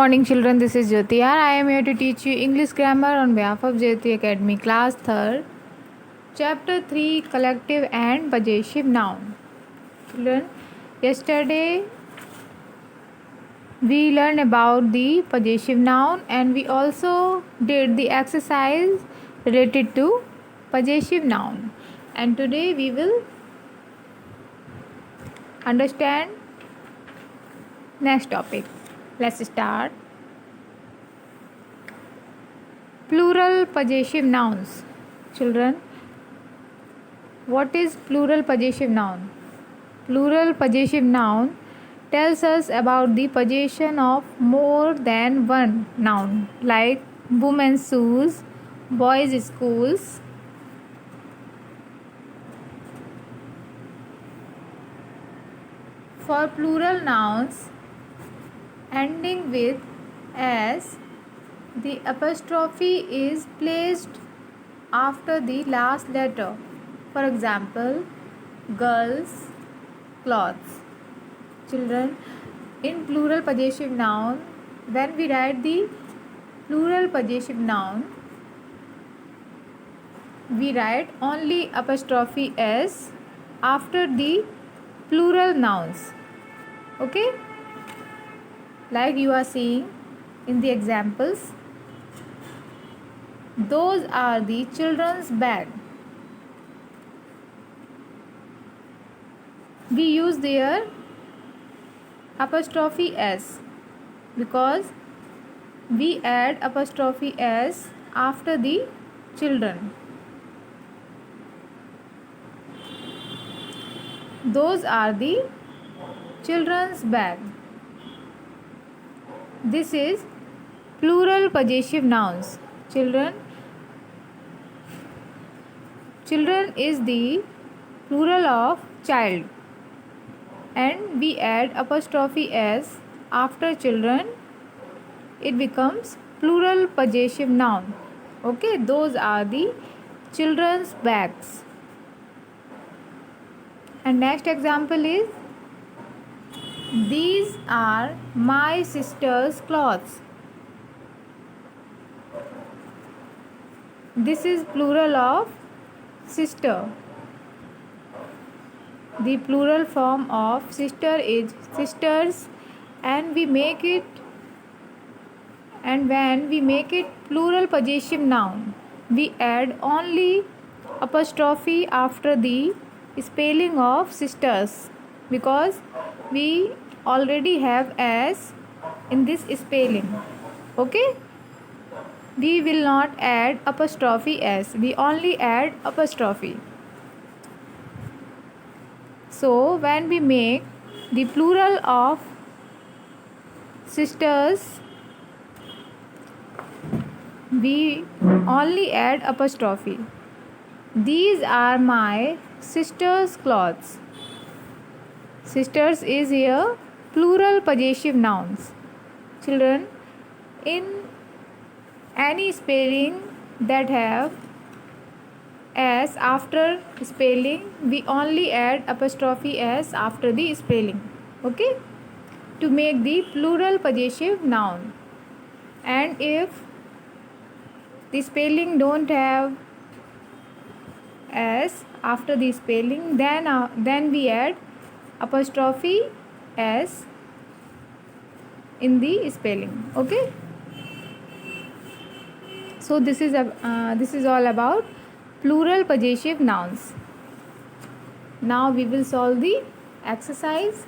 morning, children. This is Jyoti. I am here to teach you English grammar on behalf of Jyoti Academy, class 3rd, chapter 3, collective and possessive noun. Children, yesterday we learned about the possessive noun and we also did the exercise related to possessive noun. And today we will understand next topic. Let's start. Plural possessive nouns. Children, what is plural possessive noun? Plural possessive noun tells us about the possession of more than one noun, like women's shoes, boys' schools. For plural nouns ending with s, the apostrophe is placed after the last letter. For example, girls, clothes. Children, in plural possessive noun, when we write the plural possessive noun, we write only apostrophe s after the plural nouns. Okay? Like you are seeing in the examples, those are the children's bag. We use their apostrophe s because we add apostrophe s after the children. Those are the children's bag. This is plural possessive nouns. Children is the plural of child and we add apostrophe s after children. It becomes plural possessive noun. Okay, those are the children's bags. And next example is, these are my sister's clothes. This is plural of sister. The plural form of sister is sisters, and when we make it plural possessive noun, we add only apostrophe after the spelling of sisters because we already have s in this spelling. Okay, we will not add apostrophe s, we only add apostrophe. So when we make the plural of sisters, we only add apostrophe. These are my sister's clothes. Sisters is here plural possessive nouns. Children, in any spelling that have s after spelling, we only add apostrophe s after the spelling. Okay, to make the plural possessive noun. And if the spelling don't have s after the spelling, then we add apostrophe s in the spelling. Okay, so this is all about plural possessive nouns. Now we will solve the exercise.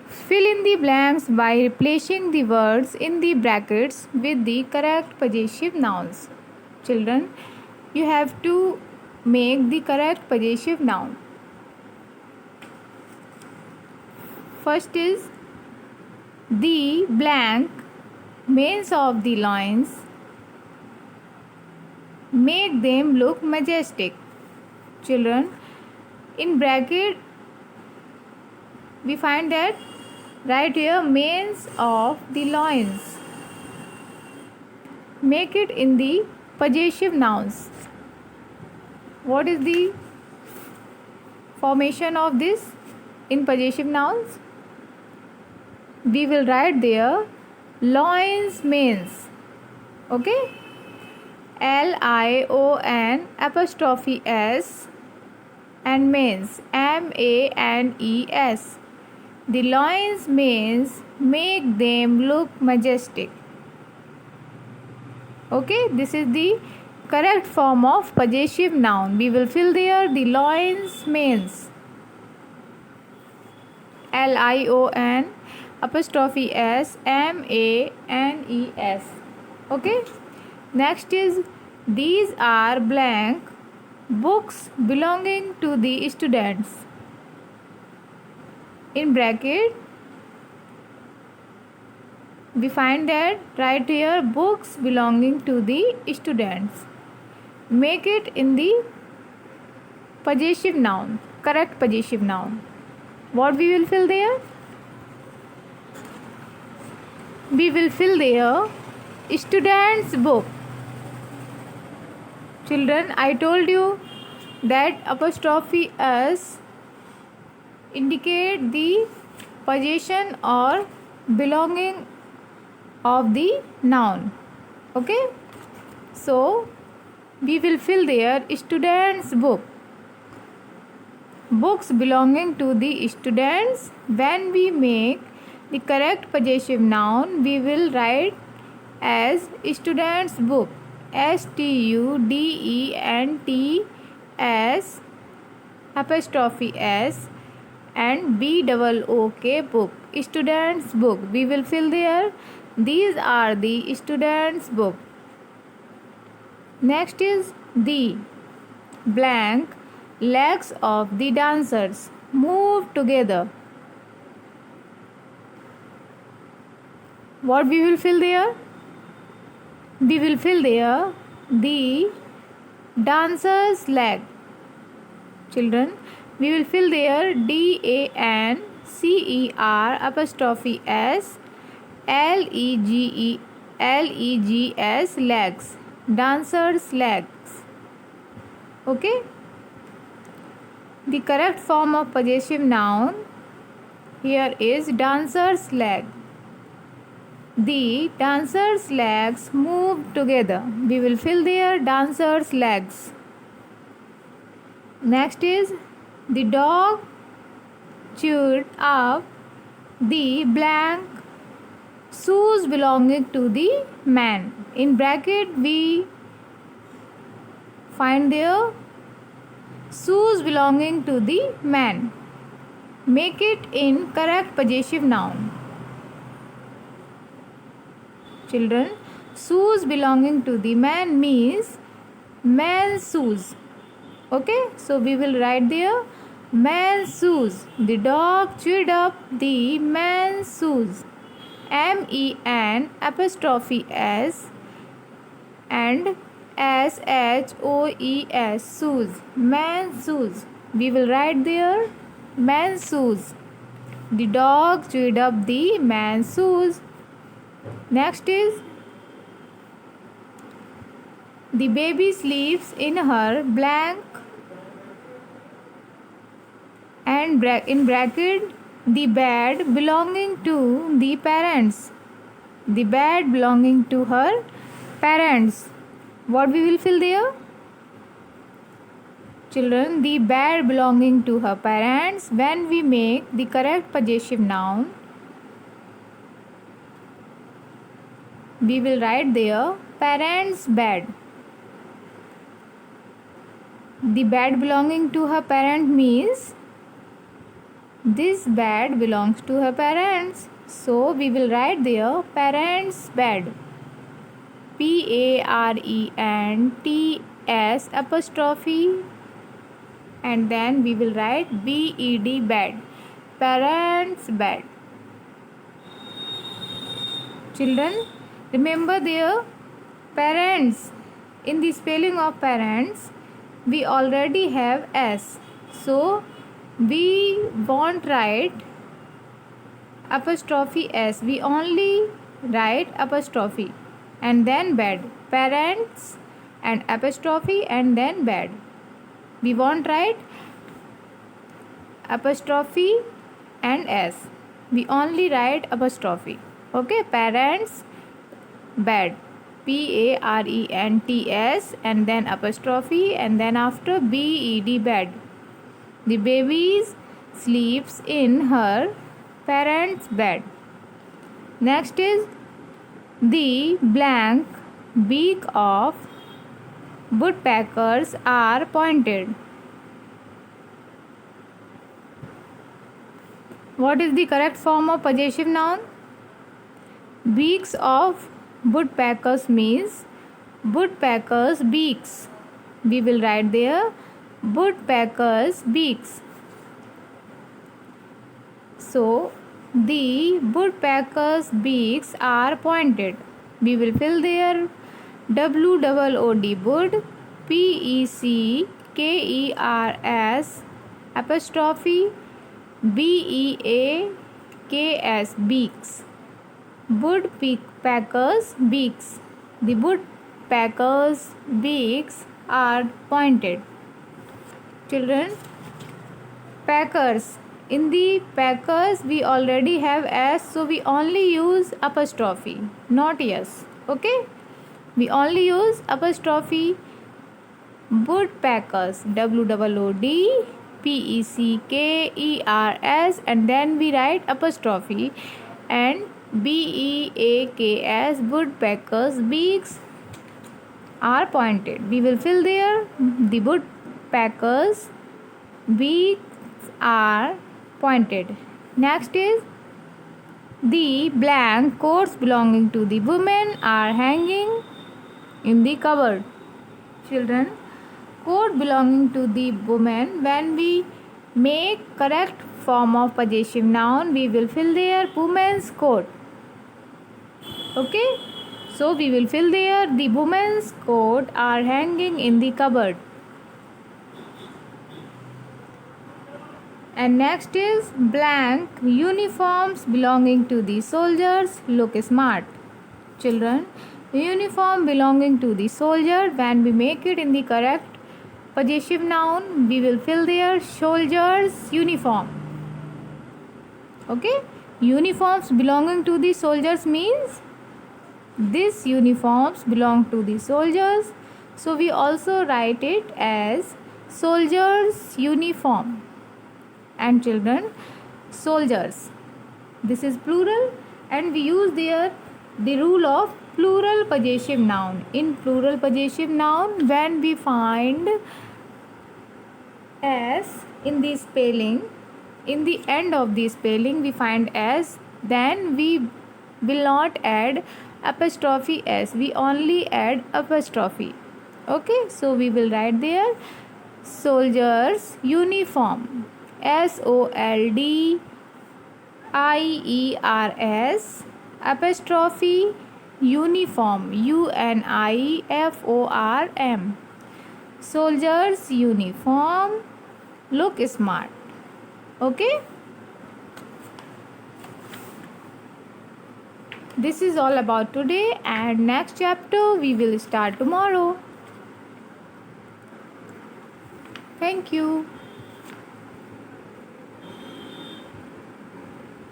Fill in the blanks by replacing the words in the brackets with the correct possessive nouns. Children, you have to make the correct possessive noun. First is, the blank manes of the loins make them look majestic. Children, in bracket we find that right here manes of the loins. Make it in the possessive nouns. What is the formation of this in possessive nouns? we will write there loins means. Okay, LION apostrophe S and manes MANES. The loins means make them look majestic. Okay, this is the correct form of possessive noun. We will fill there the loins means. LION apostrophe S MANES. Okay, next is these are blank books belonging to the students. In bracket we find that right here books belonging to the students. Make it in the possessive noun, correct possessive noun. What we will fill there? We will fill there students book. Children, I told you that apostrophe S indicate the possession or belonging of the noun. Okay, so we will fill there students book. Books belonging to the students. When we make the correct possessive noun, we will write as students book. STUDENTS apostrophe S and BOOK book. Students book. We will fill there these are the students book. Next is the blank legs of the dancers move together. What we will fill there? We will fill there the dancer's leg. Children, we will fill there DANCER apostrophe S LEGS legs. Dancer's legs. Okay, the correct form of possessive noun here is dancer's leg. The dancer's legs move together. We will fill their dancer's legs. Next is the dog chewed up the blank shoes belonging to the man. In bracket we find their shoes belonging to the man. Make it in correct possessive noun. Children, shoes belonging to the man means man's shoes. Okay, so we will write there man's shoes. The dog chewed up the man's shoes. MEN apostrophe S and SHOES shoes. Man's shoes. We will write there man's shoes. The dog chewed up the man's shoes. Next is the baby sleeps in her blank and in bracket the bed belonging to the parents. The bed belonging to her parents. What we will fill there? Children, the bed belonging to her parents. When we make the correct possessive noun, we will write there parents' bed. The bed belonging to her parent means this bed belongs to her parents. So we will write there parents' bed. PARENTS apostrophe and then we will write BED bed. Parents' bed. Children, remember their parents. In the spelling of parents, we already have S. So, we won't write apostrophe S. We only write apostrophe and then bed. Parents and apostrophe and then bed. We won't write apostrophe and S. we only write apostrophe. Okay, parents bed, PARENTS, and then apostrophe, and then after BED, bed. The baby sleeps in her parents' bed. Next is the blank beak of woodpeckers are pointed. What is the correct form of possessive noun? Beaks of woodpeckers means woodpeckers' beaks. We will write there woodpeckers' beaks. So, the woodpeckers' beaks are pointed. We will fill there WOOD, wood, PECKERS, apostrophe BEAKS, beaks. Woodpeckers' beaks. The woodpeckers' beaks are pointed. Children, packers. In the packers we already have S, so we only use apostrophe, not yes. Okay? We only use apostrophe. Woodpeckers, WOOD, PECKERS, and then we write apostrophe, and BEAKS, woodpeckers' beaks are pointed. We will fill there the woodpeckers' beaks are pointed. Next is the blank coats belonging to the women are hanging in the cupboard. Children, coat belonging to the woman, when we make correct form of possessive noun, we will fill there woman's coat. Okay, so we will fill there the woman's coat are hanging in the cupboard. And next is blank uniforms belonging to the soldiers look smart. Children, uniform belonging to the soldier, when we make it in the correct possessive noun, we will fill there soldier's uniform. Okay, uniforms belonging to the soldiers means these uniforms belong to the soldiers, so we also write it as soldier's uniform. And children, soldiers, this is plural, and we use there the rule of plural possessive noun. In plural possessive noun, when we find S in the spelling, in the end of the spelling we find S, then we will not add apostrophe S, we only add apostrophe. Okay, so we will write there soldier's uniform, SOLDIERS, apostrophe uniform, UNIFORM, soldier's uniform look smart. Okay, this is all about today, and next chapter we will start tomorrow. Thank you.